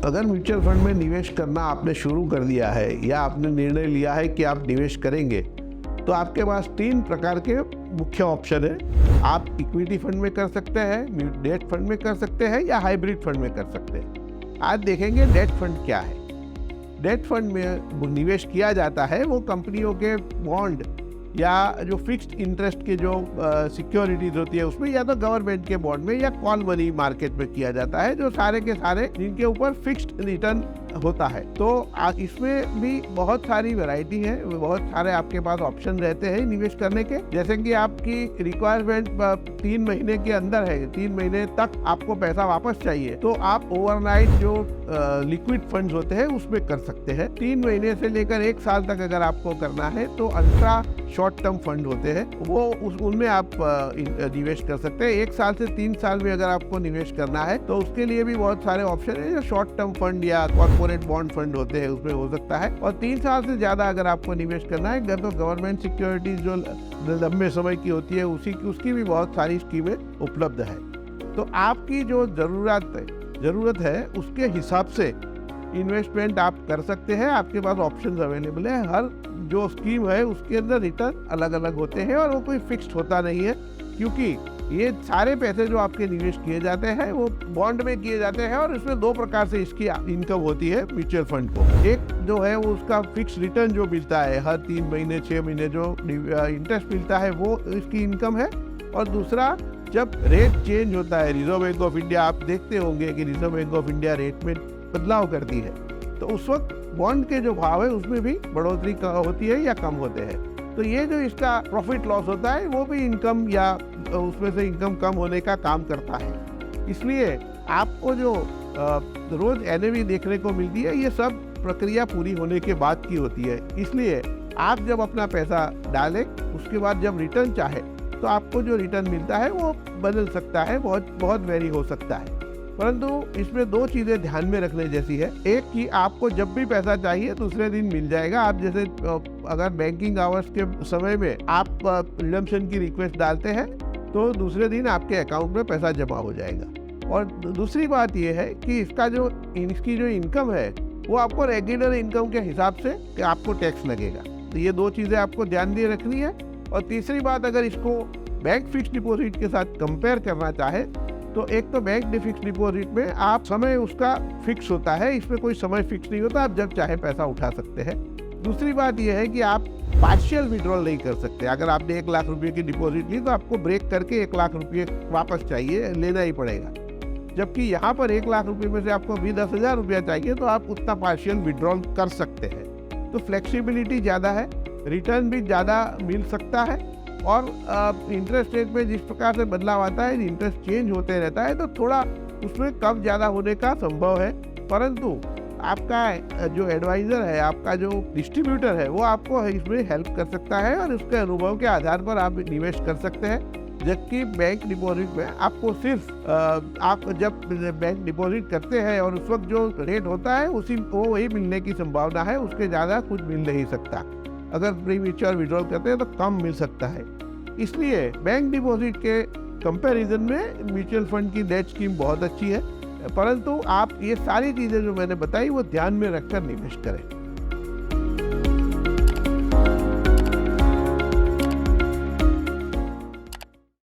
अगर mutual fund में निवेश करना आपने शुरू कर दिया है या आपने निर्णय लिया है कि आप निवेश करेंगे, तो आपके पास 3 प्रकार के मुख्य ऑप्शन है। आप इक्विटी फंड में कर सकते हैं, डेट फंड में कर सकते हैं या हाइब्रिड फंड में कर सकते हैं। आज देखेंगे डेट फंड क्या है। डेट फंड में निवेश किया जाता है वो कंपनियों के बॉन्ड या जो फिक्स्ड इंटरेस्ट के जो सिक्योरिटीज होती है उसमें, या तो गवर्नमेंट के बॉन्ड में या कॉल मनी मार्केट में किया जाता है, जो सारे के सारे जिनके ऊपर फिक्स्ड रिटर्न होता है। तो इसमें भी बहुत सारी वैरायटी है, बहुत सारे आपके पास ऑप्शन रहते हैं निवेश करने के। जैसे कि आपकी रिक्वायरमेंट 3 महीने के अंदर है, 3 महीने तक आपको पैसा वापस चाहिए, तो आप ओवरनाइट जो लिक्विड फंड्स होते हैं उसमें कर सकते हैं। 3 महीने से लेकर 1 साल तक अगर आपको करना है तो अल्ट्रा शॉर्ट टर्म फंड होते हैं, वो उनमें आप निवेश कर सकते हैं। 1 साल से 3 साल में अगर आपको निवेश करना है तो उसके लिए भी बहुत सारे ऑप्शन है। जो शॉर्ट टर्म फंड या कॉर्पोरेट बॉन्ड फंड होते हैं उसमें हो सकता है। और 3 साल से ज्यादा अगर आपको निवेश करना है तो गवर्नमेंट सिक्योरिटीज जो लंबे समय की होती है उसकी भी बहुत सारी स्कीमें उपलब्ध है। तो आपकी जो जरूरत है उसके हिसाब से इन्वेस्टमेंट आप कर सकते हैं। आपके पास ऑप्शंस अवेलेबल है। हर जो स्कीम है उसके अंदर रिटर्न अलग अलग होते हैं और वो कोई फिक्स्ड होता नहीं है, क्योंकि ये सारे पैसे जो आपके निवेश किए जाते हैं वो बॉन्ड में किए जाते हैं और इसमें 2 प्रकार से इसकी इनकम होती है म्यूचुअल फंड को। एक जो है वो उसका फिक्स रिटर्न जो मिलता है हर 3 महीने 6 महीने जो इंटरेस्ट मिलता है वो इसकी इनकम है। और दूसरा, जब रेट चेंज होता है, रिजर्व बैंक ऑफ इंडिया, आप देखते होंगे कि reserve bank of India rate में बदलाव करती है, तो उस वक्त बॉन्ड के जो भाव है उसमें भी बढ़ोतरी होती है या कम होते हैं। तो ये जो इसका प्रॉफिट लॉस होता है वो भी इनकम या उसमें से इनकम कम होने का काम करता है। इसलिए आपको जो रोज एनएवी देखने को मिलती है ये सब प्रक्रिया पूरी होने के बाद की होती है। इसलिए आप जब अपना पैसा डालें उसके बाद जब रिटर्न चाहे तो आपको जो रिटर्न मिलता है वो बदल सकता है, बहुत वेरी हो सकता है। परंतु इसमें 2 चीजें ध्यान में रखने जैसी है। एक कि आपको जब भी पैसा चाहिए दूसरे दिन मिल जाएगा। आप जैसे अगर बैंकिंग आवर्स के समय में आप रिडम्पशन की रिक्वेस्ट डालते हैं तो दूसरे दिन आपके अकाउंट में पैसा जमा हो जाएगा। और दूसरी बात यह है कि इसकी जो इनकम है वो आपको रेगुलर इनकम के हिसाब से कि आपको टैक्स लगेगा। तो ये 2 चीजें आपको ध्यान में रखनी है। और तीसरी बात, अगर इसको बैंक फिक्स डिपॉजिट के साथ कंपेयर करना चाहे तो एक तो बैंक फिक्स डिपॉजिट में आप समय उसका फिक्स होता है, इसमें कोई समय फिक्स नहीं होता, आप जब चाहे पैसा उठा सकते हैं। दूसरी बात यह है कि आप पार्शियल विड्रॉल नहीं कर सकते। अगर आपने 1 लाख रुपए की डिपॉजिट ली तो आपको ब्रेक करके 1 लाख रुपये वापस चाहिए, लेना ही पड़ेगा। जबकि यहाँ पर 1 लाख रुपए में से आपको भी 10,000 रुपया चाहिए तो आप उतना पार्शियल विड्रॉल कर सकते हैं। तो फ्लेक्सिबिलिटी ज़्यादा है, रिटर्न भी ज़्यादा मिल सकता है। और इंटरेस्ट रेट में जिस प्रकार से बदलाव आता है, इंटरेस्ट चेंज होते रहता है, तो थोड़ा उसमें कम ज़्यादा होने का संभव है। परंतु आपका जो एडवाइज़र है, आपका जो डिस्ट्रीब्यूटर है, वो आपको इसमें हेल्प कर सकता है और उसके अनुभव के आधार पर आप निवेश कर सकते हैं। जबकि बैंक डिपॉजिट में आपको सिर्फ आप जब बैंक डिपॉजिट करते हैं और उस वक्त जो रेट होता है वही मिलने की संभावना है, उसके ज़्यादा कुछ मिल नहीं सकता। अगर प्री म्यूचुअल विड्रॉल करते हैं तो कम मिल सकता है। इसलिए बैंक डिपॉजिट के कंपैरिजन में म्यूचुअल फंड की डेट स्कीम बहुत अच्छी है। परंतु आप ये सारी चीज़ें जो मैंने बताई वो ध्यान में रखकर निवेश करें।